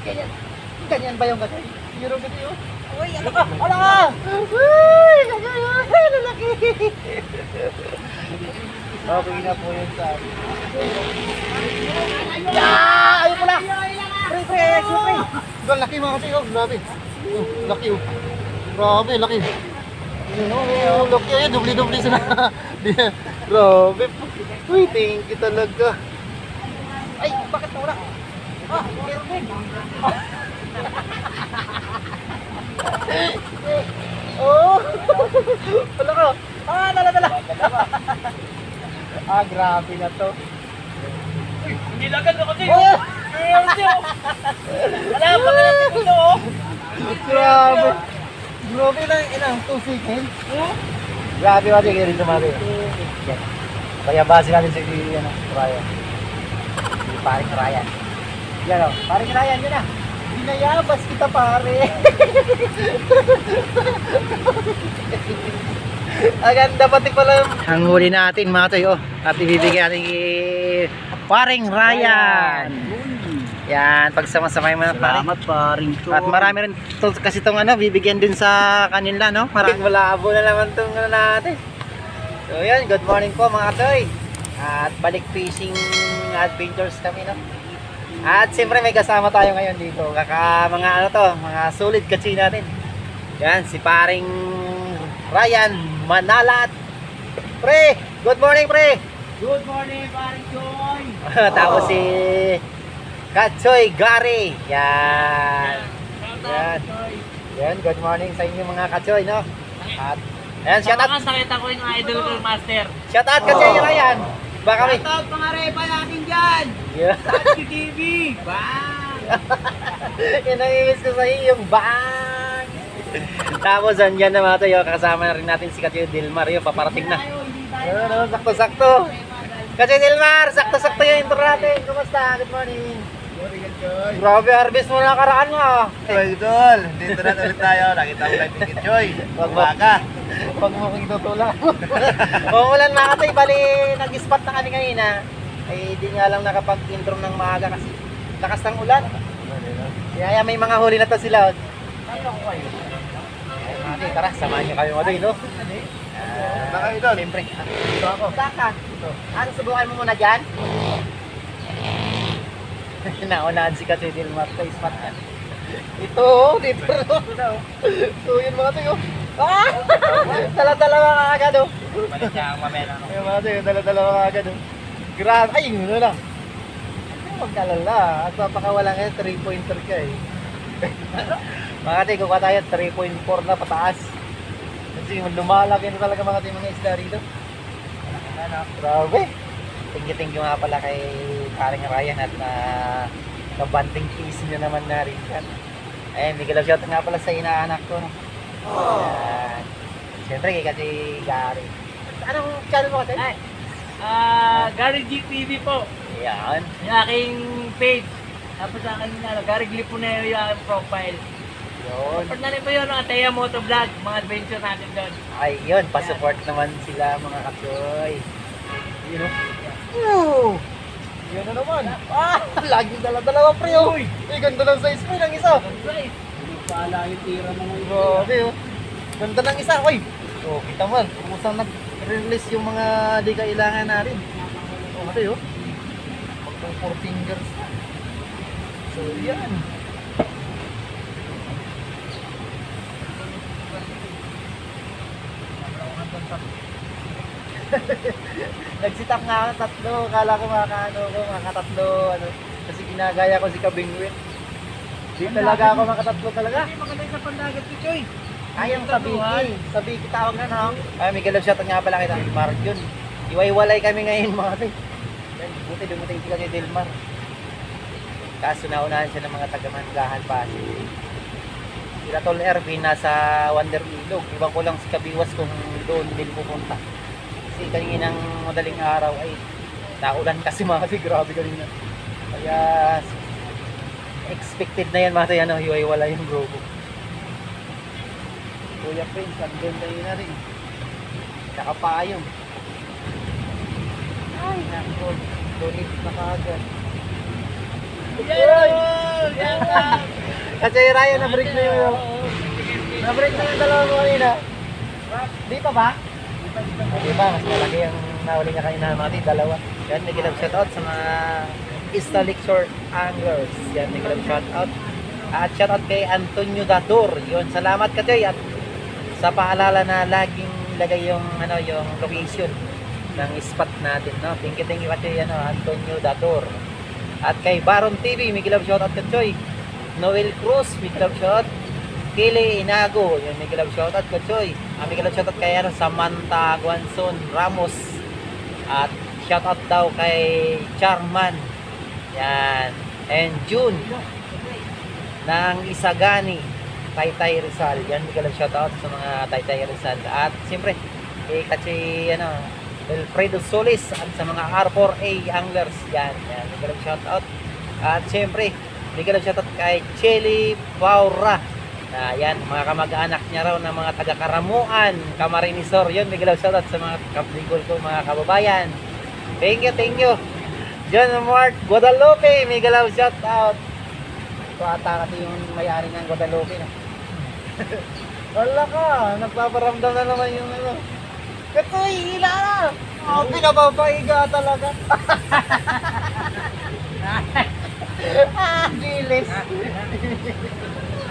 Ganyan. Ganyan ba yung ganyan? Euro ba yun? Uy, ano ka? Ah! Ala ka! Uy, ganyan. Lalaki. Okay na po yun sa akin. Ayun pala! Pre, pre. Ang laki mga kasi, oh. Grabe. Oh, laki, oh. Grabe, laki. Oh, laki. Ayun, dubli-dubli sila. Grabe. Uy, thank you talaga. Ay, bakit nawala? Ah, perfect. Oh. Wala ka. Ah, dala. Ah, grabe na to. Hindi lagad ako sa'yo. Oh! Wala, pagkalapit ko to, oh. Grabe. Grabe lang, ilang 2 seconds. Grabe ba siya rin tumari. Kaya base natin si Ryan. Si paring Ryan. Yan o, paring Ryan, yun na. Binayabas kita pare. Ang ganda pati pala. Ang huli natin mga toy, oh. At ibibigay natin kay paring Ryan. Yan, pagsama-samay mo na pare. Salamat paring to. At marami rin to, kasi itong ano, bibigyan din sa kanila, no? Maraming malabo na naman itong ano natin. So yan, good morning po mga toy. At balik fishing adventures kami, no? At siyempre may kasama tayo ngayon dito. Mga ano to, mga solid katsi natin. Yan, si paring Ryan Manalat. Pre, good morning pre. Good morning paring Joy. Tapos si Katsoy Gary. Yan. Yan. Yan, good morning sa inyo mga Katsoy, no? At ayan, shout out. Nakita ko yung idol ko, master. Shout out Katsoy Ryan. Baka kami. Shout out mga repa natin dyan. Yeah. At si TV. Bang! Yan ang imiss ko sa iyo, yung bang. Tapos andyan na mga tayo, kasama na rin natin si Katsoy Dilmar. Yung paparating na. Ano, sakto-sakto. Katsoy Dilmar, sakto-sakto yung intro natin. Kumusta? Good morning. Grabe, harvest mo na nakaraan mo ah. Idol, dito na ulit tayo. Nakita ko lang yung Joy. Umaga. Pag mo kong tutula. Umulan mga katay, bali nag-spot na kami kanina. Ay di nga lang nakapag-intro ng maaga kasi lakas ng ulan. Kaya may mga huli na to sila. Ay mga katay, tara, samahan nyo kayo mga no? Naka idol. Siyempre. Ito ako. Saka. Ano, subukan mo muna dyan? Naunahan si Katsoy Dilmar sa spot yan. Ito, dito. So yun mga tayo. Ah! Dala-dala mga agad oh. Balik siya ang mamena. Ayun mga tayo, dala-dala mga agad oh. Grabe, ay yun na lang. Huwag kalala, at papakawalan kayo, 3-pointer ka eh. Mga tayo, kukuha tayo, 3.4 na pataas. Kasi lumalaki na talaga mga tayo mga isda rito. Grabe. Thank you nga pala kay paring Ryan at kabanting piece niya naman na rin yan. Ayun, big love shout nga pala sa inaanak ko. No? Ayan. Siyempre kay kasi Gary. Anong channel mo kasi? Ay, Gary G TV po. Ayan. Yung aking page. Tapos sa akin Gary Gliponero yung aking profile. Yun. Support na rin po yun ang Atea Motovlog. Mga adventure natin doon. Ayun, pa-support naman sila mga Katsoy. You know? Woo! Yan na naman. Ah! Laging dala-dalawa pre oh. Uy, ganda ng size mo ng isa. Guys, hindi pala yung tira mo ngayon. Grabe oh. Ganda ng isa. Uy! Oh, kita mo. Kumusang nag-release yung mga di kailangan natin. Oh, mati oh. Magpang 4 fingers. So, yan. Nagsitap nga ako tatlo. Kala ko makakatatlo. Ano. Kasi ginagaya ko si Kabingwit. Di talaga ako makatatlo talaga. Hindi maganda sa pandagat ko, Choy. Ayang sabiki. Sabiki tawag na no? Ay, may galap shot nga pala kita. Mark yun. Iwaiwalay kami ngayon mga tayo. Buti dumating sila kay Dilmar. Kaso naunahan siya ng mga taga-Mangahan pa. Sila Tol Ervin nasa Wonder Ilog. Ibang ko lang si Kabiwas kung doon din pupunta. Kasi kaninang madaling araw ay naulan kasi mga tayo. Grabe kanina. Kaya expected na yan mga tayo. Ano, iwaiwalay yung grupo. Kuya Prince, andun tayo na rin. Nakapayong. Ay, nako. Donate na kaagad. Yan! Yan! Kasi Ryan, na-break na yung... Na-break na yung dalawa mo kanina. Di pa ba? Di ba? Mas malaki ang nahuli niya kanina mga tita, dalawa. Yan, may kilag shoutout sa mga East Short Anglers. Yan, may kilag shoutout. At shoutout kay Antonio Dator. Yun, salamat ka Joy. At sa paalala na laging lagay yung, yung location ng spot natin. No? Thank you ka Joy, Antonio Dator. At kay Baron TV, may kilag shoutout ka Joy. Noel Cruz, may kilag shoutout. Kili Inago, yun, may kilag shoutout ka Joy. May kilag shoutout kay Samantha Guanzon Ramos. At shoutout daw kay Charman. Yan. And June ng Isagani, Taytay Rizal. Yan, may kilag shoutout sa mga Taytay Rizal. At siyempre, kasi Alfredo Solis at sa mga R4A Anglers. Yan, may kilag shoutout. At siyempre, may kilag shoutout kay Chelly Paura. Yan, mga kamag-anak niya raw na mga taga-Karamuan, Camarinesor. Yun, may kilag shoutout sa mga kapligol ko, mga kababayan. Thank you. John Mark Guadalupe, may kilag shoutout. Ito ata kasi yung may-ari ng Guadalupe. No? Wala ka, nagpaparamdam na naman yung Katoy, hila na! Pinapapahiga talaga. Gilis.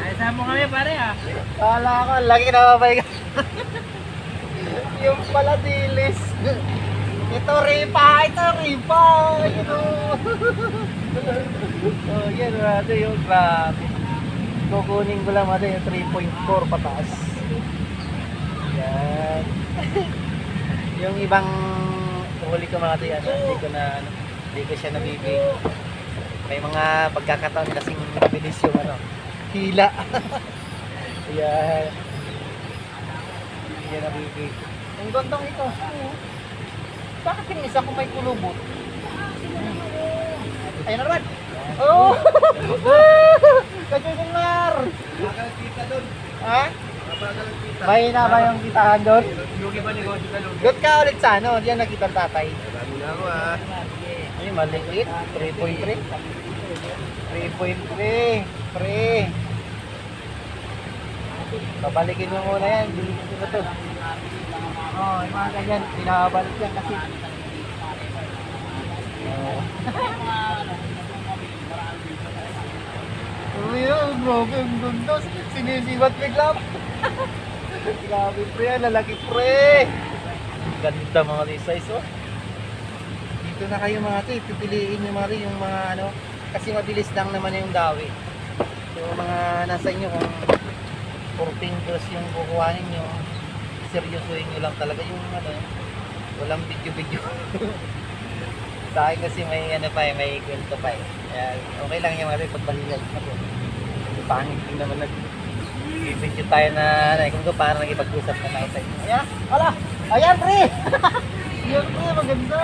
Ayos mo kami pare Kala ko, lagi napapahiga. Yung pala dilis. Ito ripa. Yun o. Oh, yan natin yung grabe. Kukunin ko lang natin yung 3.4 pataas. Yan. Yung ibang huli ko mga tayo, hindi ko siya nabibig. May mga pagkakataon kasing mabilis yung hila. Yan. Hindi siya nabibig. Ang gandang ito. Bakit yung isa ko may kulubot? Ayun na naman. Oh! Kachukular! Kita doon. Ha? May na ba yung kitahan doon? Lugi ba negosyo ka doon? Doon ka ulit sa diyan nakita ang tatay. Marami na ako Ay, maliit. 3.3. 3.3. Pre. Babalikin mo muna yan. Bilisin mo to. Oh, yung mga ganyan. Pinabalik yan kasi. Uy, grabe. Ang ganda. Sinisibat bigla. Grabe pre, lalaki pre. Ganda mga size oh. Dito na kayo mga ito, pipiliin nyo mga yung mga kasi mabilis lang naman yung dawi. So mga nasa inyo kung 14 kilos yung kukuhanin nyo, seryosohin nyo lang talaga yung walang video. Sa akin kasi may may kwento pa eh. Kaya okay lang yung mga pagbalilan ako. Pangit din naman video tayo na kung parang nagipag-usap na tayo sa inyo. Ayan, wala! Ayan, pre! Ayan, pre, maganda!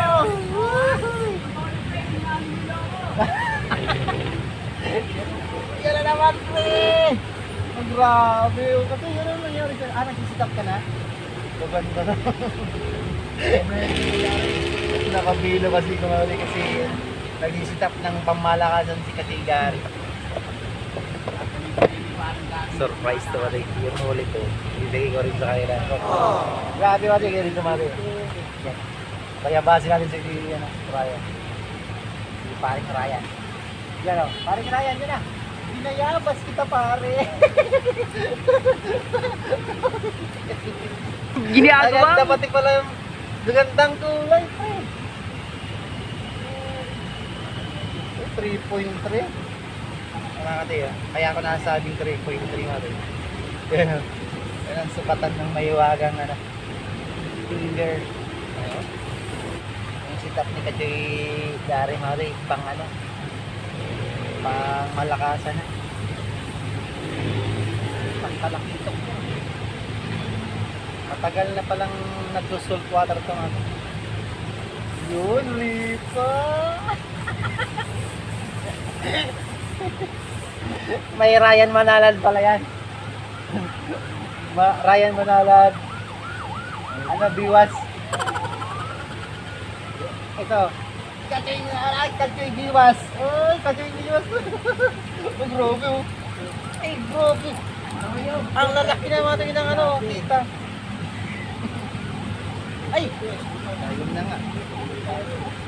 Ayan na naman, pre! Ang grabe! Kasi yun ang nangyari ka. Nagsisitap ka na? Maganda na. Nakabilo kasi kumali kasi nagsisitap ng pamalakasan si Katigari. Surprise to mali yung huli ko. Ibigay ko rin sa kanila. Grabe mati kayo rin tumari. Kaya base natin sa Ryan. Si paring Ryan. Yan o, paring Ryan yun na. Binayabas kita pare. Ginagawa Agad pati pala yung gagandang kulay. 3.3. Kaya ako nasabing 3.3 natin. Yan ang sukatan ng mahiwagang finger. Yung sitap ni Kachoy Gary Mari pang pang malakasan na. Pang talakitok. Matagal na palang nagsusult water to nga. Yun, lipa. May Ryan Manalad pala yan. Ryan Manalad. Biwas. Ito. Kachoy Biwas. Uy, Kachoy Biwas. Ang grabe oh. Ay, grabe. Ang lalaki na mga tingin ng ano, kita. Ay! Ayun na nga.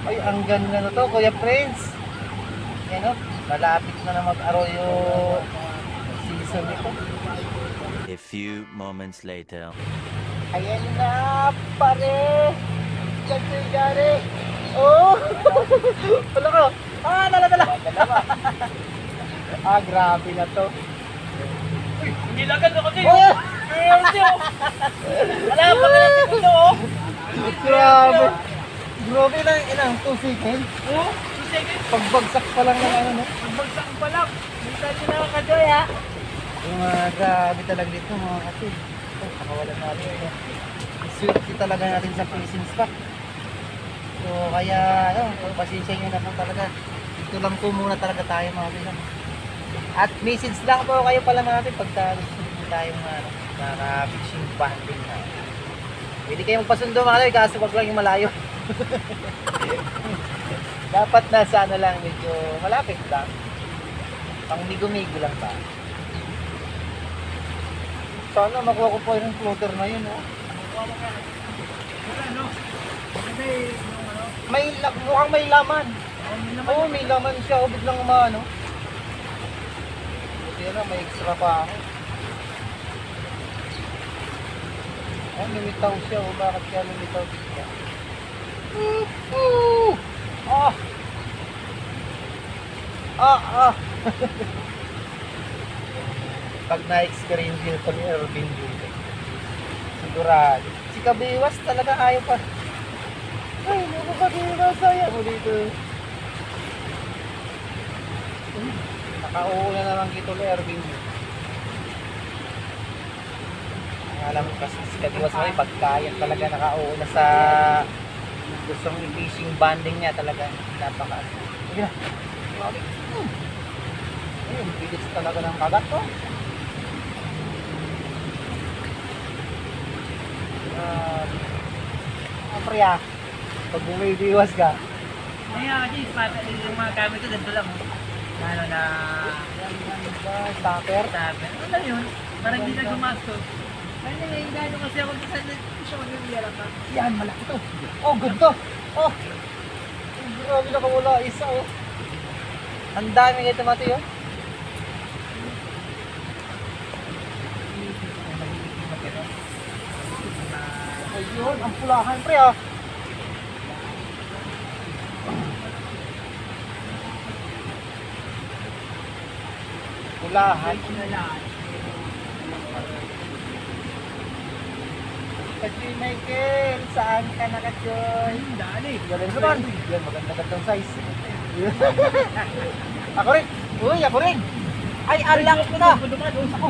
Ay, ang ganda na to, Kuya Prince. Yan o, malapit na mag-arroyo season nito. A few moments later. Ayan na, pare! Gari! Oh! Wala ko! Ah, dala! Ah, grabe na to. Nilagan ako sa'yo. Oh! Wala pa ka natin ito, oh. Grabe! Grabe lang, ilang 2 seconds. Oh, 2 seconds. Pagbagsak pa lang ng ano, no? Magbagsak pa lang. Minsan nyo na kajoy, ha? Yung mga grabe talaga dito, mga kapit. Oh, nakawalan natin. Sweet talaga natin sa fishing spot. So, kaya, ano, pasensya nyo na po talaga. Dito lang po muna talaga tayo, mga kapit. At message lang po kayo pala mga kapit pagka gusto nyo tayong mga fishing banding na. Pwede kayo magpasundo mga kapit, kaso wag lang yung malayo. Dapat nasa ano lang, medyo malapit lang. Pang migo-migo lang ba? Sana makuha ko po yung floater na yun, oh. Ano? Kasi, yung ano? Mukhang may laman. Oh, Oo, may laman siya. O, biglang umano. Buti na, may extra pa ako. Oh, lumitaw siya. O, bakit kaya lumitaw siya? Ah! Ah! Pag na-experience yun ito ni Erwin dito, sigurado. Si Kabiwas talaga ayaw pa. Ay, naku Kabiwas, ayaw mo dito. Nakauuna naman dito ni Erwin. Alam mo kasi si Kabiwas ay pagkayat talaga nakauuna sa gustong i-fishing banding niya talaga. Napaka. Sige na. Grabe. Ayun, bilis talaga ng kagat to. Pre pag bumibiwas ka. Kaya kasi, yung mga gamit ko, ganito lang, oh. Ano na, Stopper. sabi, ano lang yun? Parang hindi na gumastos. Kaya nang gano'n kasi ako sa siya mag-iwala ka. Yan, malaki to. Oh, ganda. Oh. Grabe na kamula. Isa, oh. Ang dami ngayon tomati, oh. Ayun, ang pulahan, pre, ah. Pulahan. Kasi Michael, saan ka naka-joy? Dali. Galing naman. Yan, maganda-gandang size. Ako rin. Uy, ako rin. Ay, alak na. Ako.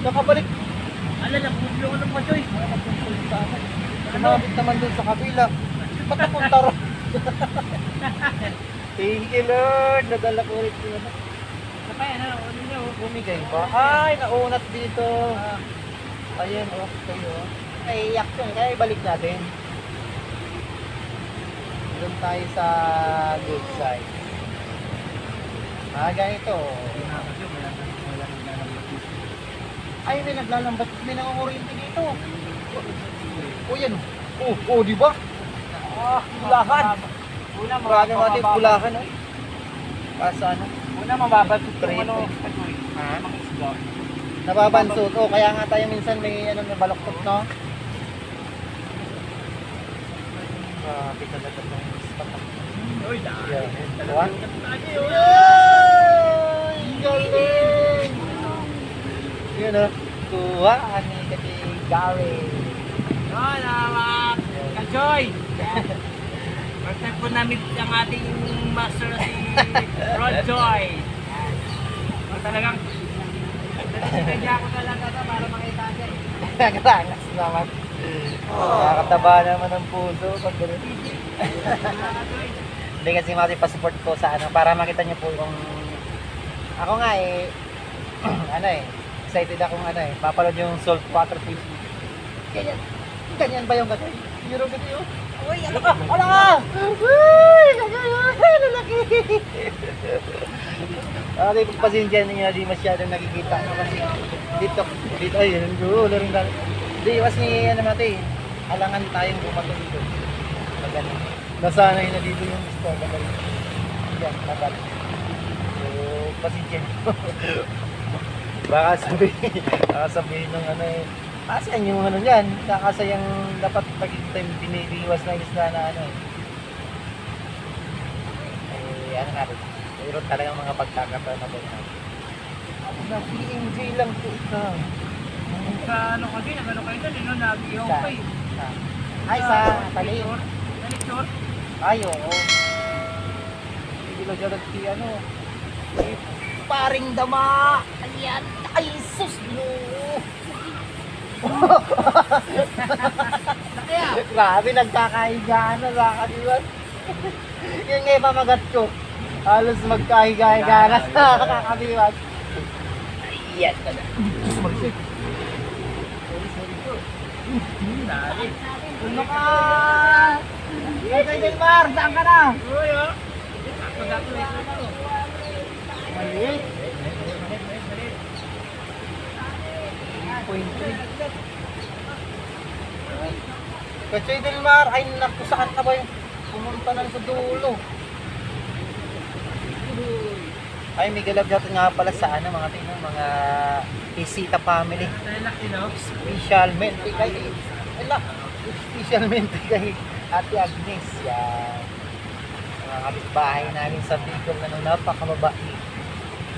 Nakabalik. Alala, bublo ko ng kajoy. Kumabit naman dun sa kabila. Ba't napunta ro? Thank you, Lord. Nadala ko rin sila. Kapay, ano, ano nyo? Bumigay ba? Ay, naunat dito. Ayan, okay, oh. Naiiyak yun. Kaya ibalik natin. Doon tayo sa good side. Ganito. Ay, may naglalambat. May nangunguryente dito. O, yan. Oh, di ba? Pulahan. Una, Marami mga tayo pulahan, oh. Kaso ano? Una, mababatot Pre, yung ano, pre. kajoy. Ha? Mga isla. Nababansot. Oh, kaya nga tayo minsan may ano, may baloktot, no? Grabe talaga ng spot. Uy, dahil. Yeah. Diba? Lagi, oh. Ay, galing! Yun, oh. Kuha ni Kati Gary. Oh, naman. Kajoy. First time po namin ang ating master na si Rod Joy. Oh, talagang sinadya ko talaga ito para makita siya. Nagrangas naman. Nakakataba naman ang puso pag gano'n. Hindi kasi mati pa-support ko sa ano, para makita niyo po yung... Ako nga eh, ano eh, excited akong ano eh, papanood yung saltwater fishing. Ganyan ba yung gano'n? Yung gano'n yun? Uy, ano ka? Ano ka? Uy, lalaki! Okay, pagpasensya ninyo, di masyadong nakikita. Ano kasi dito, ay, wala rin dali. Hindi, kasi ano natin, alangan tayong bumato dito. Magano. Nasanay na dito yung store. Magaling. Yan, magaling. So, pasensya nyo. baka sabihin ng ano eh, asan yung ano yan? Kasi yung dapat pag-time biniliwas na isla na ano eh. Ano nga rin. Mayroon talagang mga pagkakataon na doon. Na-PMJ lang po ito. Sa ano ka din, ano kayo doon, no? Nag-iyaw pa eh. Ay, sa Talim. Sa lecture? Ay, oo. Hindi lang siya nagsi, ano. Paring dama! Ayan! Ay, sus! No! Grabe, nagkakahigaan na sa kaniwan. Yun nga yung pamagat ko. Halos magkahiga-higa na sa kakakabiwan. Ayan ka na. Sorry po. Dali. Ano ka? Hey, Delmar, saan ka na? Uy, oh. Pag-ato ito. Maliit. Malit. 3.3. Katsoy Delmar, ay naku, saan ka ba yung pumunta na sa dulo? Ay, may galabjat nga pala sa ano, mga tingnan, mga Isita family. Laki, no? Specialmente kay specialmente kay Ate Agnes. Yan. Mga kapitbahay namin sa Bicol na napakababait.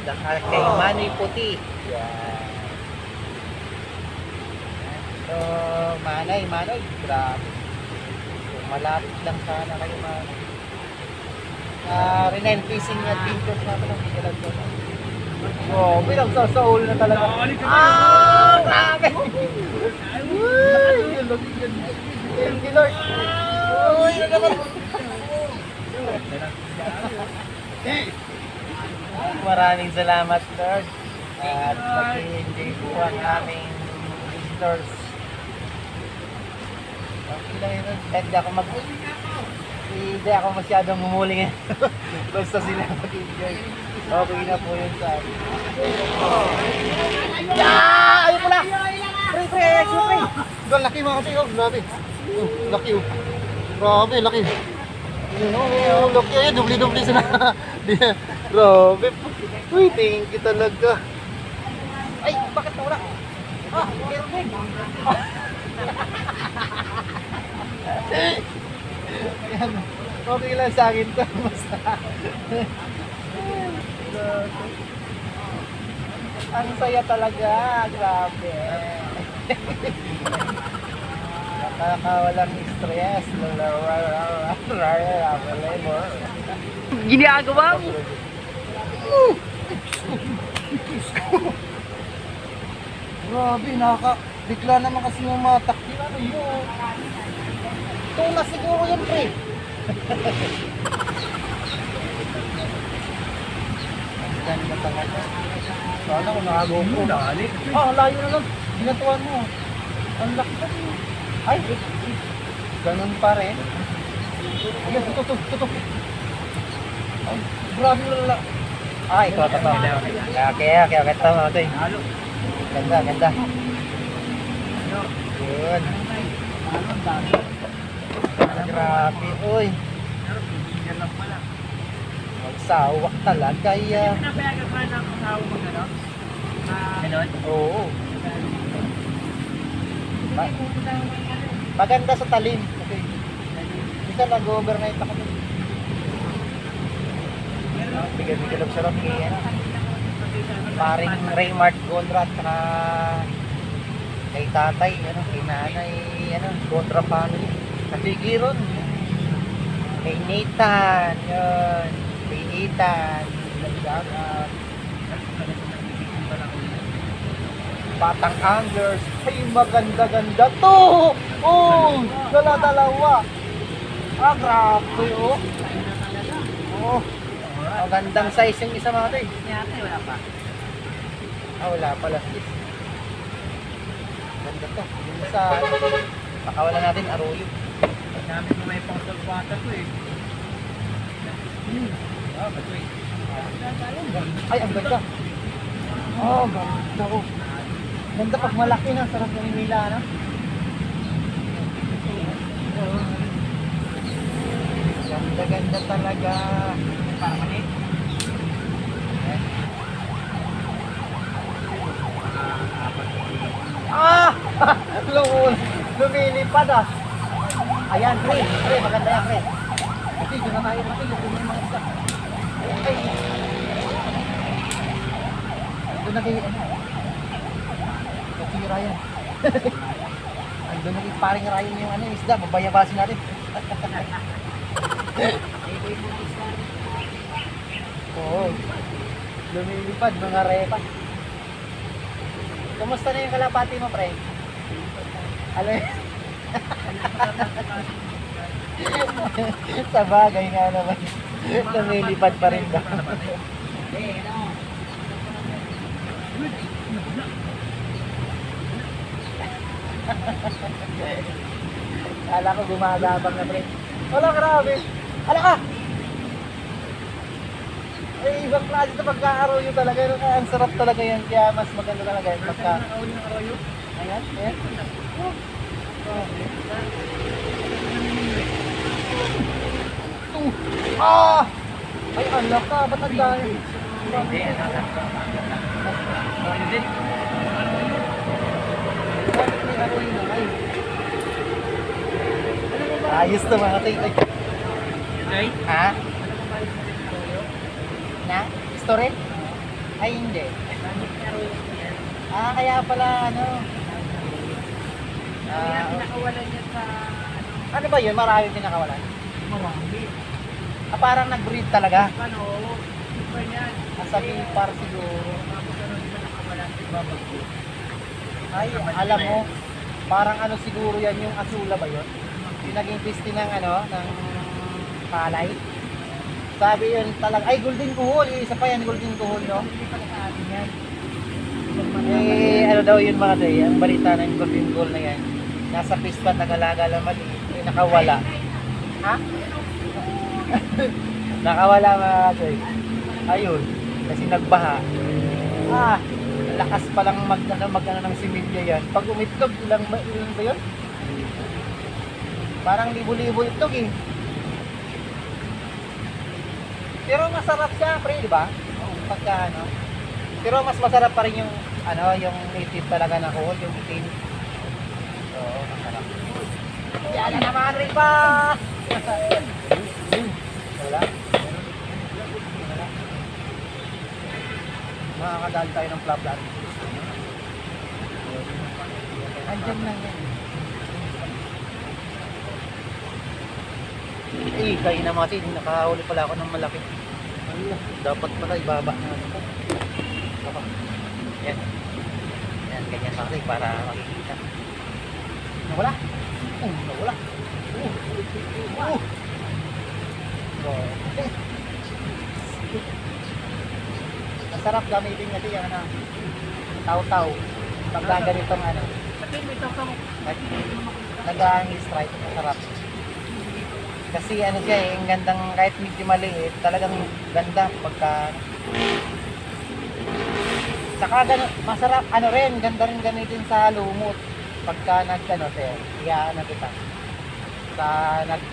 Dahil kay Manny Puti. Yan. So, Manoy, grabe. So, malapit lang sana kayo, Manoy. Renen Fishing Adventures natin ang bigalag ko. Oh, bilang sa Saul na talaga. Grabe! Thank you, Lord. Uy, ano naman? Maraming salamat, Lord. At nag-enjoy po ang aming visitors. Okay lang yun. Kahit hindi ako masyadong mumuling. Basta sila mag-enjoy. Okay na po yun sa akin. Ayun po na! Pre! Doon, laki mga kasi. Grabe. Laki. Grabe, laki. Laki. Ayun, dubli-dubli sila. Grabe. Uy, thank you talaga. Ay, bakit wala? Perfect. Ayan. Okay lang sa akin to. Basta. Ang saya talaga. Grabe. Nakakawalang stress. Ginagawa mo? Grabe, bigla naman kasi yung mga takil. Ano yun? Tuna siguro yun, pre. Ang ganda talaga. Sana kung nakagawa ko. Ang layo na lang. Ginatuan mo. Ang laki na. Ay, ganun pa rin. Ayan, tuto. Ay, grabe lala. Ay, ito. Okay, tama ito eh. Ganda. Yun. Grabe, uy. Magsawak talaga yan. Pinapayagan ka ng asawa mo gano'n? Gano'n? Oo. Maganda sa talim. Okay. Bisa nag-overnight ako. Bigay lang sarap kay paring Raymart Gondra at saka kay tatay, kay nanay, Gondra family. Kasi Giron. Kay Nathan, yun. Kay Nathan. Batang Anglers. Ay, maganda-ganda to! Oh! Dala-dalawa. Grabe, oh. Oh. Magandang size yung isa mga to eh. Wala pa. Wala pala. Ganda to. Yung isa, pakawalan natin Arroyo. Gamit mo may pang-sulfata ko eh. Bato eh. Ay, ang ganda. Oh, ganda ko. Ganda pag malaki na, sarap ng nila, no? Ganda talaga. Ah! Lumilipad ah. Ayan, pre, maganda yan, pre. Kasi doon na tayo, kasi doon na mga isda. Ay. Doon na kayo, ano? Kasi Ryan. Doon na kayo, paring Ryan yung ano, isda, mabayabasin natin. Oo. Lumilipad, mga repa. Kumusta na yung kalapati mo, pre? Alam sa bagay nga naman. Lumilipad pa rin daw. Kala ko gumagabang na, pre. Wala, grabe. Ala ka! Ay, ibang klase ito pagka-arroyo talaga. Ang sarap talaga yan. Kaya mas maganda talaga yan pagka... Ayan, ayan. Ah! Ay, anak ka. Ba't ang dahil? Ayos to mga tay. Ay, Ha? Na? Story? Ay, hindi. Ah, kaya pala, ano? pinakawalan niya sa Ano ba yun? Marami pinakawalan? marami. Ah, parang nag-breed talaga. Ano, super yan. Ah, sa par siguro. Tapos ano, di ba nakawalan sa babagyo? Ay, alam mo, parang ano siguro yan, yung asula ba yun? Yung naging piste ng ano, ng palay. Sabi yun talaga, ay golden kuhol, yung isa pa yan, golden kuhol, no? Hindi pala sa atin yan. Eh, ano daw yun mga day, ang balita ng golden kuhol na yan. Nasa pista, nag-alaga lang mali, eh, nakawala. Ha? Nakawala mga day. Ayun, kasi nagbaha. Ah, lakas palang mag-ano ng similya yan. Pag umitlog, ilan ba yun? Parang libo-libo itlog eh. Pero masarap siya, pre, di ba? Pagka ano. Pero mas masarap pa rin yung ano, yung native talaga na kuhol, yung itim. Oo, masarap. Yan na naman rin pa! Wala. Makakadali tayo ng flap lahat. Andyan lang yan. Eh, kayo na mga tin, nakahuli pala ako ng malaki. Ano, dapat pala ibaba na ito. Baba. Yan. Yan, ganyan mga tin, para makikita. Nawala. Nawala. Masarap gamitin kasi yung ano, taw-taw. Pagka ganitong ano, Pati may tokang nag-hanging strike, masarap. Kasi ano siya eh, ang gandang kahit medyo maliit, talagang ganda pagka saka masarap, ano rin, ganda rin gamitin sa lumot. Pagka nag-ano sir, iyaan na kita.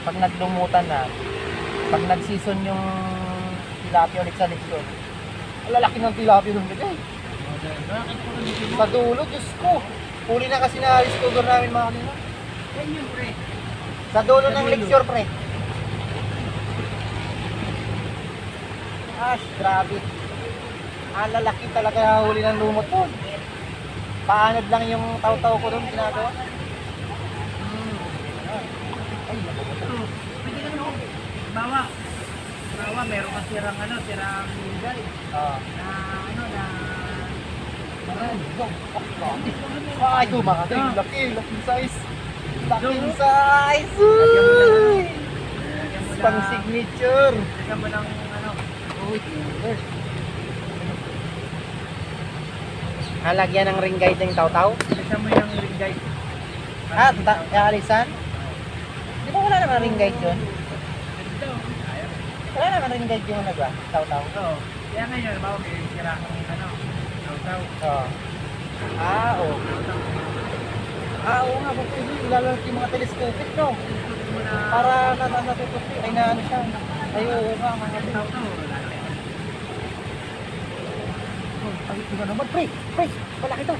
Pag naglumutan na, pag nag-season yung tilapia ulit sa leksyon, ang lalaki ng tilapia nung bigay. Sa dulo, Diyos ko. Huli na kasi na-discover namin mga kanina. yan yun, pre. Sa dulo ng leksyon, pre. Grabe. Ang lalaki talaga huli ng lumot po. Paanod lang yung taw-taw ko doon ginagawa. Ay, Pwede ka naman, bawa. Bawa, meron ka sirang ano, sirang lingay. Na ano, na Ay, ito mga ting, laki size. Laking size. lagyan mo Uy! ng Pang signature. lagyan mo ng ano, Uy, halagyan ng ring guide ng taw-taw. lagyan mo yung lingay. Alisan? Di ba wala naman ring guide yun? Wala naman rin guide yung nagwa. Taw-taw. Oo. Kaya ngayon, bago may sira kong taw-taw. Oo. Oo. Oo nga, ba't pwede ilalaro yung mga telescopic, no? Para natutupi. Ay na ano siya. Ay, oo nga, mga Taw-taw. Ay, ito na naman, pre! Pre! Malaki to!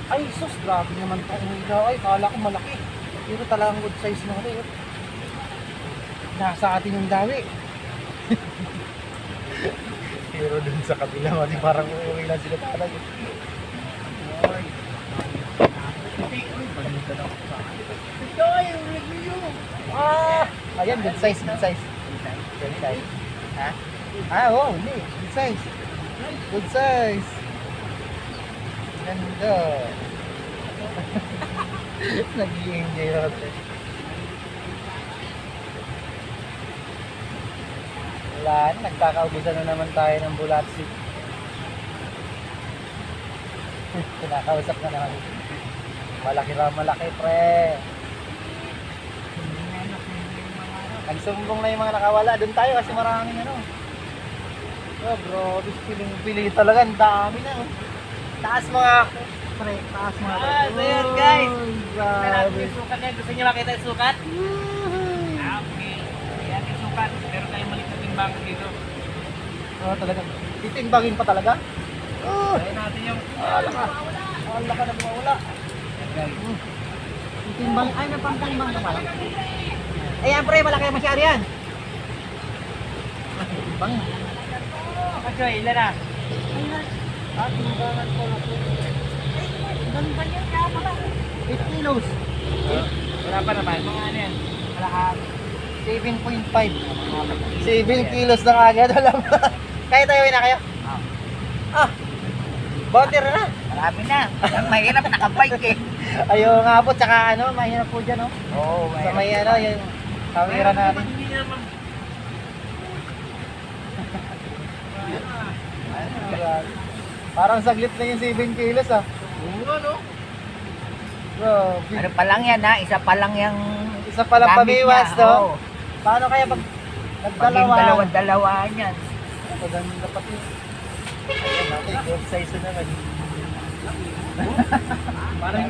Ay, sus! Grabe naman ito. Ay, kala ko malaki. Pero talagang good size na ito. Nasa atin yung dawi. Pero dun sa kabila, mati parang uuwi lang sila talag. Ayan, good size, good size. Good size. Ha? Oo, hindi. Good size. Good size. Ganda. Nag-i-enjoy ako. Wala, nagkakaubusan na naman tayo ng bulatsi. Kinakausap na naman. Malaki ra, malaki pre. Nagsumbong na yung mga nakawala. Doon tayo kasi maraming ano. Oh bro, piling-pili talaga. Ang dami na. Oh. Taas mga pre, taas mga. So yun guys. Grabe. Grabe yung sukat niya. Gusto niyo makita yung sukat? Okay. Yan yung sukat. Pero kayo maliit na timbang dito. Oh, talaga. Titimbangin pa talaga? Oh, Kaya natin yung... ala ka. Ala ka na mawala. Titimbang. Ay, napangtimbang ka pala. Ayan pre, malaki masyari yan. Timbang. Kachoy, ilan na? Ah, timbangan ko na. Timbangan yan kaya pala. 8 kilos. Wala pa naman. Mga ano yan? Malakad. 7.5. 7 kilos na agad. Alam mo. Kaya tayo na kayo? Ah. Bounty na. Marami na. Ang mahirap nakabike eh. Ayaw nga po, tsaka ano, mahirap po dyan, no? Oo, Sa may ano, yung kamera natin. Hindi naman. Parang saglit na yung 7 kilos, ah. Oo, ano? Grabe. Ano pa lang yan ha? Isa pa lang yung Isa palang gamit pamiwas, niya. no? Oo. Paano kaya pag Pag nagdalawa? yung dalawa-dalawaan yan. Maganda pati. Ayan natin, good size na naman. Parang,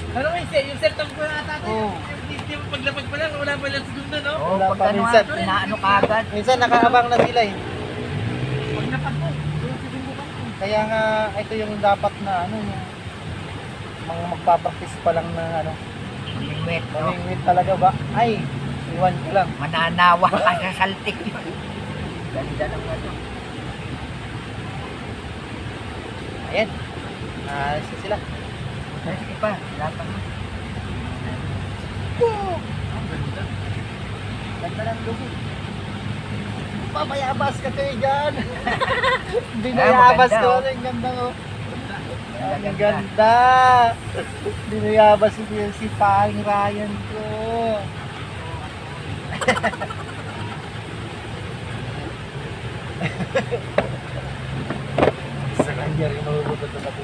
ano yung setup ko na ata ito? Oo. Hindi mo paglapag pa lang, wala pa lang segundo, no? Oo, Wala pag pa ano minsan. ha, inaano ka agad. Minsan nakaabang na sila eh. Paglapag ko. Kaya nga, ito yung dapat na ano, yung mga magpapractice pa lang na ano, Wait, no? mamingwit talaga ba? Ay, iwan ko lang. Mananawa ka sa saltik. Ganda ng ano. Ayan. Ayos na sila. Sige pa, lapan mo. Ganda ng lugi. Pamayabas ka kayo dyan. Binayabas maganda, ko. oh. Ang ganda ko. Ang Ganda. ganda. Binayabas ko si Pang Ryan ko. Sa kanya rin mahuhugot na pati.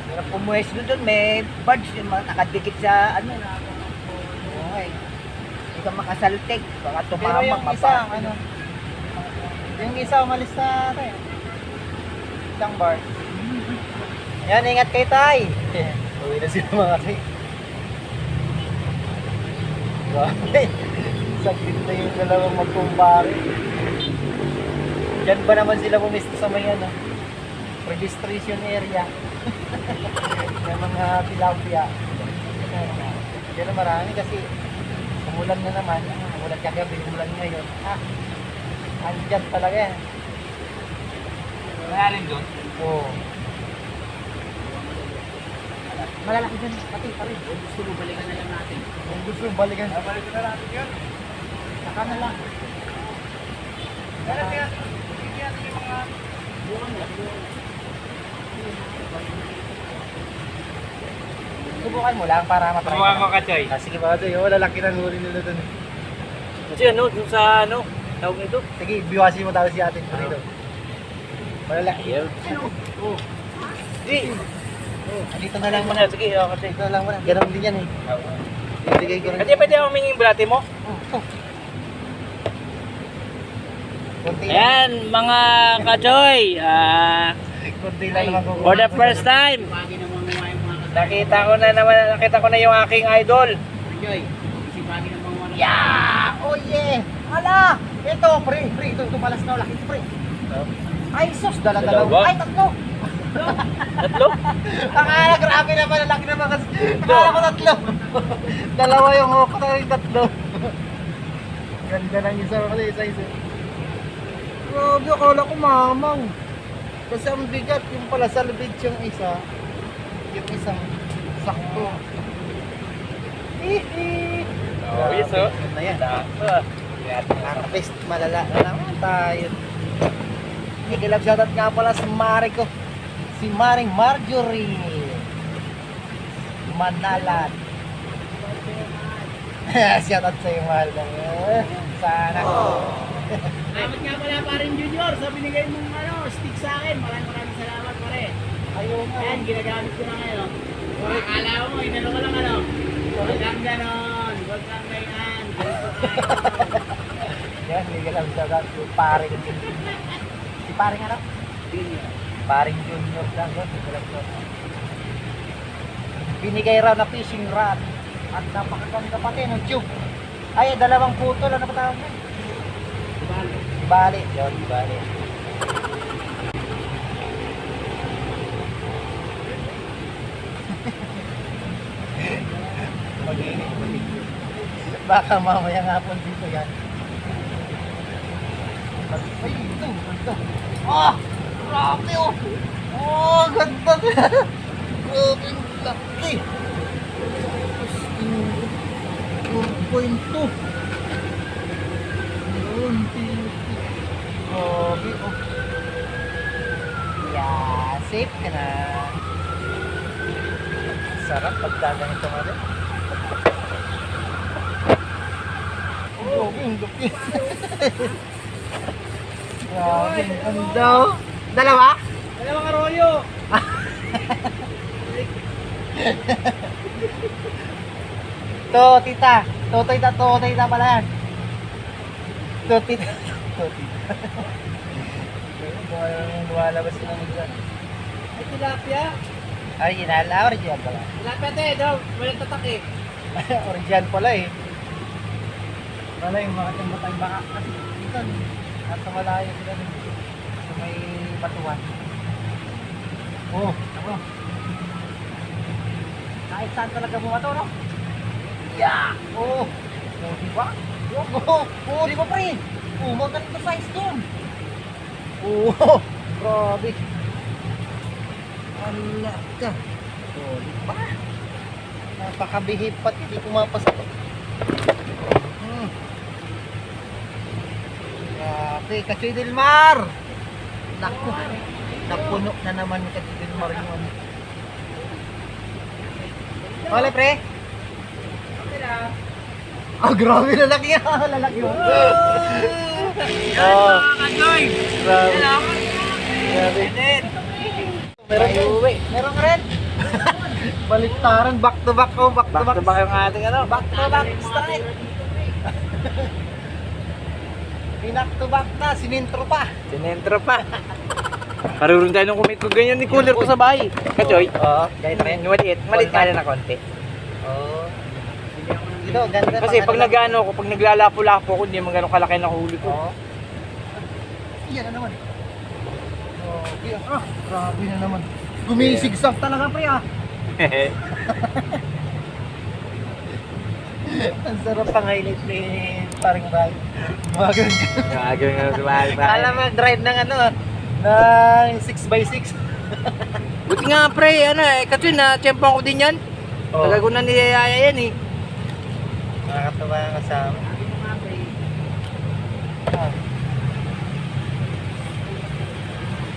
Pero pumuwesto doon, may buds yung mga nakadikit sa ano. Okay. Hindi ka makasaltik. Baka Pero tumama, yung isa, ano, yung isa umalis na tayo. Isang bar. Yan, ingat kayo tay. Uwi na sila mga tay. Grabe. Saglit na yung dalawang magkumpare. Diyan ba naman sila pumisto sa may ano, registration area. Yung mga tilapia. Diyan na marami kasi umulan na naman. Umulan kagabi, umulan ngayon. Andyan talaga yan. Wala rin doon. Oo. Malalaki dyan, pati pa rin. Gusto mo balikan na lang natin. Kung gusto yung balikan. Balikan na natin yun. Saka na lang. Kaya kaya yung mga Subukan mo lang para matry. Subukan ko, Kachoy. Sige ba, Kachoy? Oh, lalaki ng huli nila dun. Kasi ano, dun sa ano, tawag nito. Sige, biwasin mo tayo si atin dito. Malalaki. Oh. Sige. Dito na lang muna. Muna, sige, kasi. Dito na lang muna. Ganun din yan eh. Bibigay ko rin. Kasi pwede ako minging bulate mo? Oh. Kunti lang. Ayan, mga kachoy. Kunti lang naman kung For the first time, nakita ko na yung aking idol. Yeah! Oh yeah! Ala! Ito, pre. Ito palas na. Laki ito, pre. Ay, sus. Dala-dalawa. Dalawa? Ay, tatlo. Tatlo? Akala, grabe naman. Laki naman kasi. Akala ko tatlo. Dalawa yung hawak ko na yung tatlo. Ganda lang isa kasi isa. Grabe, akala ko mamang. Kasi ang bigat. Yung pala sa lubid yung isa. Yung isang sakto. Oh, yes, oh. Yun na yan. Artist, malala na naman tayo. Ikilab shoutout nga pala sa Mari ko. Si Maring Marjorie Manalat. Shoutout sa iyo, mahal na. Sana. Salamat nga pala parin Junior sa binigay mong stick sa akin. Maraming salamat pare. Ayun nga. Ayan, ginagamit ko na ngayon. Akala mo, inano ko lang Huwag lang ganon. Huwag lang ganyan. Yan, ikilab shoutout si Paring. Si Paring ano? Paring Junior lang yun. Ikilab shoutout. Binigay raw na fishing rod. At napakaganda pati ng tube. Ay, dalawang putol. Ano pa tawag na? Bali. Yun, bali. Baka mamaya nga po dito yan. Ay, ito, ganda. Ah! Grabe oh! Oh, ganda na! Grabe, laki! 4.2. Yun, grabe oh. Yeah, safe ka na. Sarap pagkaganito nga rin. Grabe, ang laki. Grabe, ang ganda oh. Dalawa? Dalawang arroyo. To, tita. To, tita pala yan. To, tita. Lumalabas sila mo dyan. Ay, tilapia. Original, original pala. Tilapia daw. Walang tatak eh. Original pala eh. Wala yung mga batay baka kasi dito. Nasa malayo sila dito. Sa may batuan. Oh, ako. Kahit saan talaga bumato, no? Yeah! Oh! Oh, di ba? Oh, di ba pre? Oh, maganda size dun. Oh, grabe. Ala ka. Oh, di ba? Napakabihip pati, di pumapasok. Grabe, Kachoy Delmar! Naku, napuno na naman ni Kachoy Delmar yung ano. Ole, pre? Ah, grabe, lalaki yan. Lalaki yun. Yan mga kachoy. Grabe. Yan Grabe. Meron uwi. Meron ka rin. Baliktaran, back to back oh, back to back. yung ating Back to back strike. Pinak to back na, sinintro pa. Sinentro pa. Karurun tayo nung kumit ko ganyan ni cooler ko sa bahay. Kachoy. Oo, ganyan rin. Yung maliit ka na konti. Oo. Dito, ganda. Kasi pag nag-ano ako, pag naglalapo-lapo ako, hindi naman ganun kalaki na huli ko. Oo. Iyan na naman. Oh, grabe na naman. Gumisigsag talaga pre ah. Ang sarap pang highlight ni paring bahay. Gumagano. Gagawin nga sa bahay. Kala mo drive ng ano, ng 6x6. Buti nga pre, kasi na-champion ko din yan. Oo. Talaga ko na niyayaya yan eh. Nakakatawa ang kasama. Ah.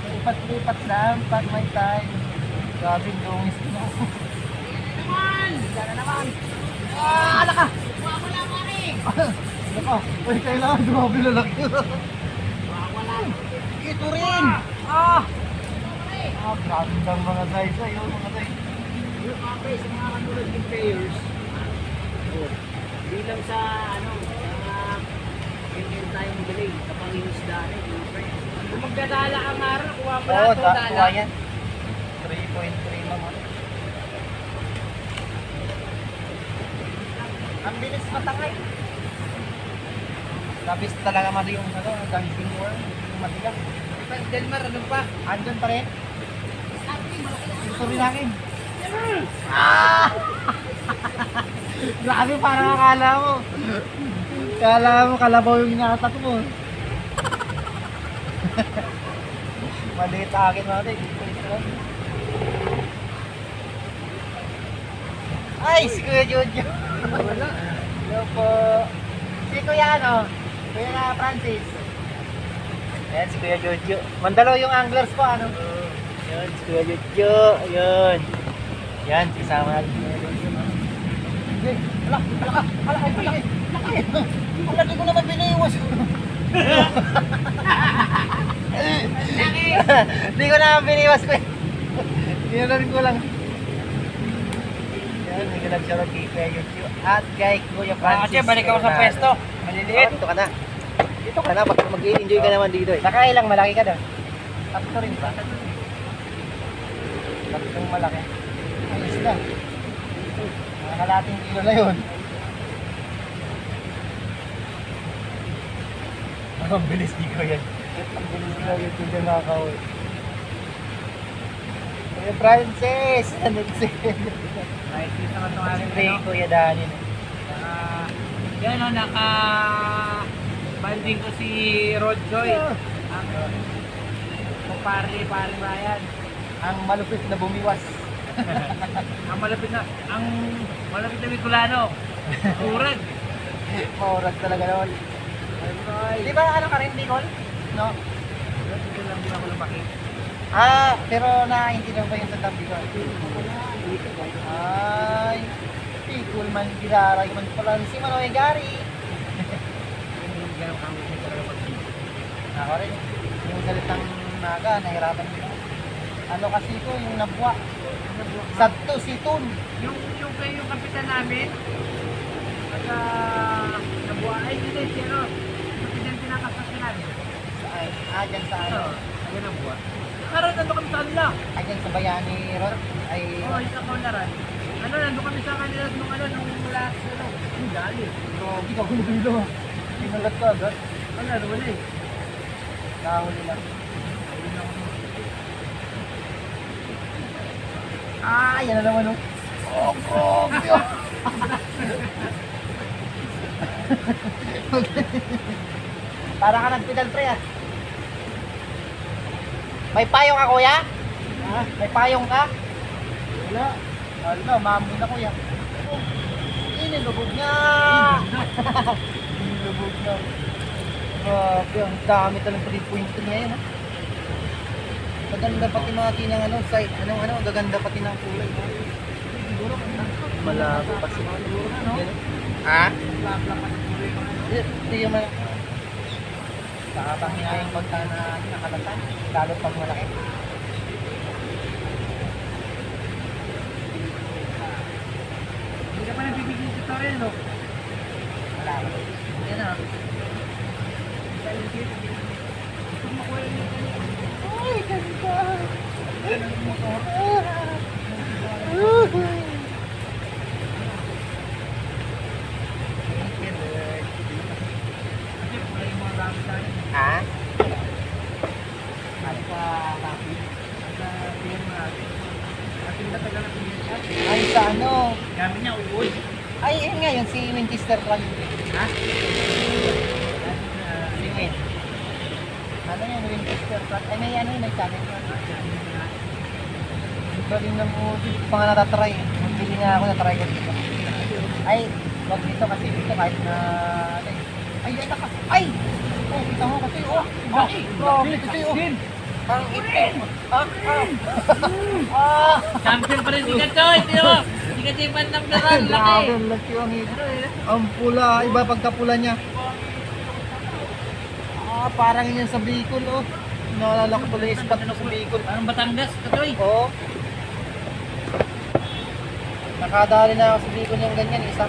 Lipat-lipat lang pag may time. Grabe dungis na. Sana naman! Ah, ala ka! Wala ka rin! Ala ka! Uy, kailangan grabe lalaki. Wala! Ito rin! Ah! Ah, grabe lang mga size sa'yo, mga size. Yung mga pre, sa mga katulad ng players, bilang sa Meron tayong delay sa pangingisdaan eh. Kung magdadala ang araw, kuha mo Oo, lahat ng kuha dala. yan. 3.3 naman. Ang bilis matangay. Labis talaga mali yung ano, dancing worm, yung matigas. Delmar, ano pa? Andun pa rin. Ito rin akin. Ah! Grabe, parang akala mo. Akala mo, kalabaw yung inatak mo. Maliit akin mga tayo. Ay, si Kuya Jojo. Wala. Hello po. Si Kuya ano? Kuya na Francis. Ayan, si Kuya Jojo. Mandalo yung anglers ko, ano? Ayan, si Kuya Jojo. Ayan. Yan, sisama natin si Kuya Jojo. Hey, ala, ay, laki. Ang laki ko naman biniwas. Hindi ko naman biniwas ko. Biniwas ko lang. Yan, may ganag siya kay Kuya Jojo. At kay Kuya Francis. Kasi balik ako sa pwesto. Maliliit. Dito ka na. Dito ka na, baka mag-enjoy ka naman dito eh. Nakailang malaki ka doon? Tatlo rin ba? Tatlong malaki. Ayos na. Mga kalating kilo na yun. Ang bilis di ko yan. Ang bilis ko yan dito nakakawin. Kuya Francis! Ano si? Nakikita ko itong aking Kay Kuya Dani. yan o, banding ko si Rod Joy. Ang kumpare Ryan. Ang malupit na bumiwas. Ang malapit na Bicolano. Urag. Maurag talaga naman. Di ba ano ka rin, Bicol? No? Dito lang din ako lumaki. Ah, pero nakaintindihan ba yung sa Bicol? Ay, Bicol man, Giraray man pala si Manoy Gari. Ako rin, yung salitang naga, nahirapan ko. Ano kasi ko, yung nabwa. Sabto, situn. Yung kayo yung kapitan namin, pagka nabuhay nila si ano, kapitan pinakasasya namin. Ay, dyan sa ano? Ano nabuha? Karoon, nandun kami sa kanila. Ay, dyan sa Bayani Road. Ay, Oo, isa ko na rin. Ano, nandun kami sa kanila nung last, yung dali. hindi ka gulubilo. Pinulat ko agad. Wala, wala eh. Nakahuli lang. Yan na naman, oh. Para ka nagpedal pre, ah. May payong ka, kuya? Ha? May payong ka? Wala. Wala, mamoy na, kuya. Inilubog niya. Inilubog na. Grabe, ang dami talagang 3 points niya yan, ha? Gaganda pati mga kinang ano, side, anong gaganda pati ng kulay. Malabo pa siya. Ha? Hindi yung mga... Nakapanghinayang pagka na nakalatan, lalo pag malaki. Hindi ka pa nagbibigay ng tutorial, no? Wala. Yan ah. Ay, ganda! Ha? Ano pa, Rafi? Ay, sa ano? Gamit niya, uod. Ay, yun nga, yun si Winchester Kwan. Ha? Si Win. Ano yan, Winchester Kwan? Ay, may ano yun, may channel yun. Galing ng ulit. Pa nga natatry. Magbili nga ako, natry ko dito. Ay, wag dito kasi dito kahit na... Ay, yan naka... Ay! Oh, kita mo kasi, oh! Grabe, kasi, oh! Ang itim! Champion pa rin si Kachoy, di ba? Si Kachoy bandang daran, laki. Grabe, ang laki ang itim. Ang pula, iba pagkapula niya. Parang yun sa Bicol, oh. Naalala ko pala yung spot mo sa Bicol. Parang Batangas, Kachoy. Oo. Nakadali na ako sa Bicol yung ganyan, isa.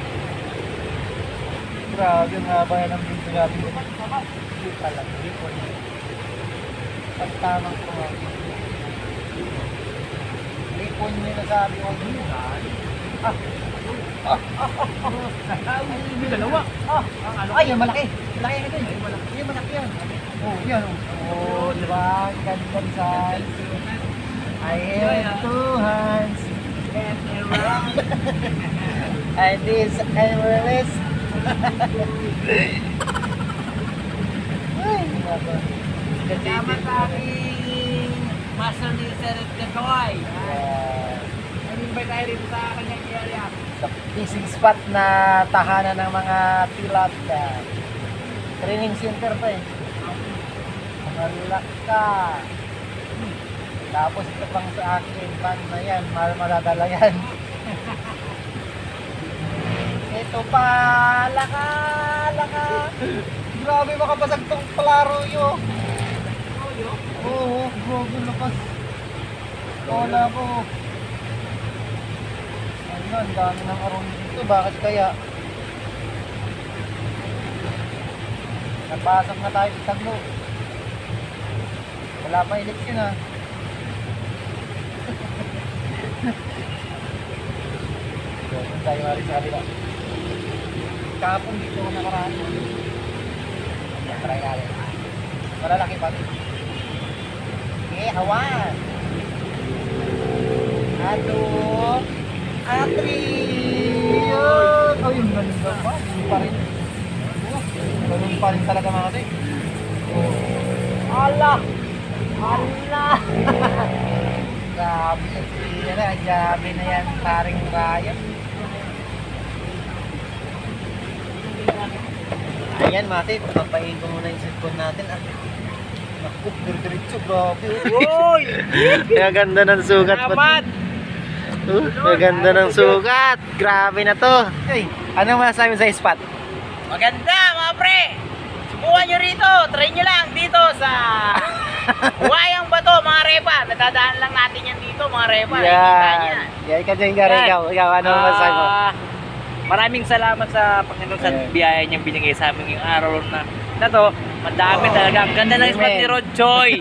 Grabe, ang haba yan ng Bicol. Grabe ko. Hindi pala. Lipon. Pagtamang ko. Lipon nyo na sabi ko. May dalawa. Ay, yung malaki. Malaki ito. Yung malaki yan. Oh, yan. Oh, di ba? Ganda size. I have two hands. And this Everest. Ay, nako. Kasama sa aking master ni Sir Kachoy. Nag-invite tayo rin sa kanyang area. Sa fishing spot na tahanan ng mga tilapia. Training center pa eh. Malaka. Tapos ito pang sa akin, pan na yan, madadala yan. Ito pa, laka. Grabe makabasag tong palaruyo. Oo, grabe lakas. Wala ko. Ayun, dami ng aron dito. Bakit kaya? Napasok na tayo sa taglo. Wala pa eleksyon ah. Doon tayo nga rin sa kabila. Kapong dito ako nakaraan. Ayan, try natin. Malalaki pa. Okay, hawan. Ato. Atri. Oh, yung ganda pa. Hindi pa rin. Ganun pa rin talaga mga kasi. Allah! Allah! Grabe. Grabe na yan. Paring Ryan. Ayan mga kasi. Papahin ko muna yung cellphone natin. Naku, diretso. Grabe. Uy! Kaya ganda ng sugat. Salamat! Maganda ng sugat. Grabe na to. Hey, anong masasabi mo sa spot? Maganda mga pre! Subukan nyo rito! Try nyo lang dito sa Huwayang Bato mga repa. Natadaan lang natin yan dito mga repa. Nakikita niya. Yeah, ikaw dyan, Gary. Ikaw, ano masasabi mo? Maraming salamat sa Panginoon sa biyaya niyang binigay sa amin yung araw na to. Madami talaga. Ang ganda ng spot ni Rod Choi.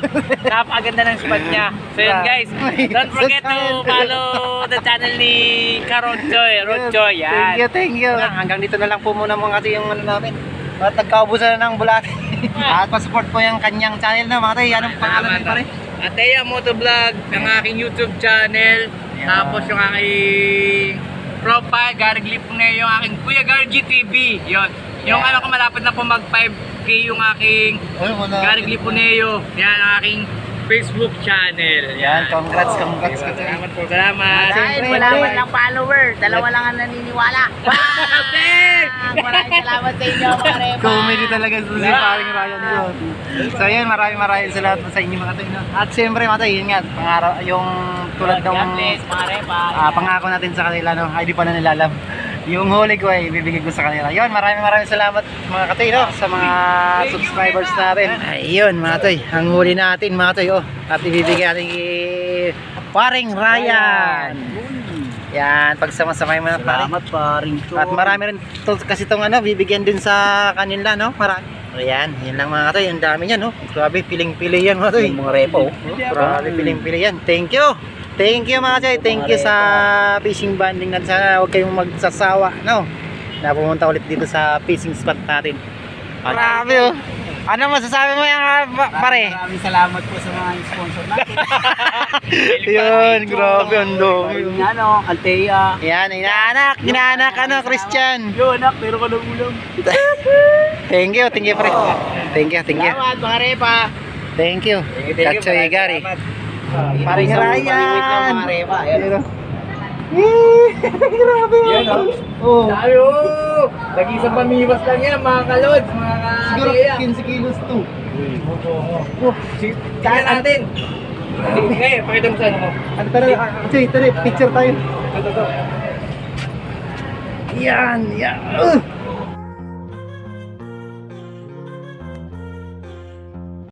Napakaganda ng spot niya. So yun guys, don't forget to follow the channel ni Rod Choi. Rod Choi, yan. Thank you. Hanggang dito na lang po muna mga kasi yung ano namin. At nagkaubusan na ng bulati. At pa-support po yung kanyang channel na mga tayo. Anong pangalan din pare? Ateya Motovlog, ang aking YouTube channel. Tapos yung aking profile, Gary Glipuneo, yung aking Kuya Gargy TV. Yun. Yung ano ko malapit na po mag 5K yung aking Gary Glipuneo. Yan ang aking Facebook channel. Yan, congrats. Salamat po, salamat. Dahil Wala man lang follower, dalawa lang ang naniniwala. Maraming salamat sa inyo mga repa. Comedy talaga sa si paring Ryan yun. So yun, maraming salamat po sa inyo mga tayo. At siyempre mga tayo, yun nga, yung tulad ng mga repa. pangako natin sa kanila, no? Ay di pa na nilalam. Yung huli ko ay ibibigay ko sa kanila. Yun, maraming salamat mga katoy, no? Sa mga subscribers natin. Ayun mga toy, ang huli natin mga toy, oh. At ibibigay natin kay paring Ryan. Yan, pagsamasamahin mo na paring. Salamat paring to. At marami rin to, kasi itong ano, bibigyan din sa kanila, no? Marami. Ayan, yun lang mga katoy, ang dami niyan, no? Grabe, piling-pili yan mga toy. Yung mga repa, oh. Grabe, piling-pili yan. Thank you mga chay. Thank you sa fishing banding natin. Sana huwag kayong magsasawa, no? Na pumunta ulit dito sa fishing spot natin. Grabe, oh. Ano masasabi mo yan, pare? Maraming salamat po sa mga sponsor natin. Yun, grabe, ang dami. Yung ano, Altea. Yan, inaanak, ano, Christian. Yo, anak, meron ka ng ulam. Thank you, pare. Thank you. Salamat mga repa. Thank you. Kachoy Gary. Paring Ryan. Mga repa. Ayan. Grabe. Yan, Oh. Tayo! Nag-isang pamiwas lang yan mga kalods, mga Siguro kateya. 15 kilos to. Tingnan natin. Ngayon, pakita mo sa ano mo. Ano tara, picture tayo. Yan.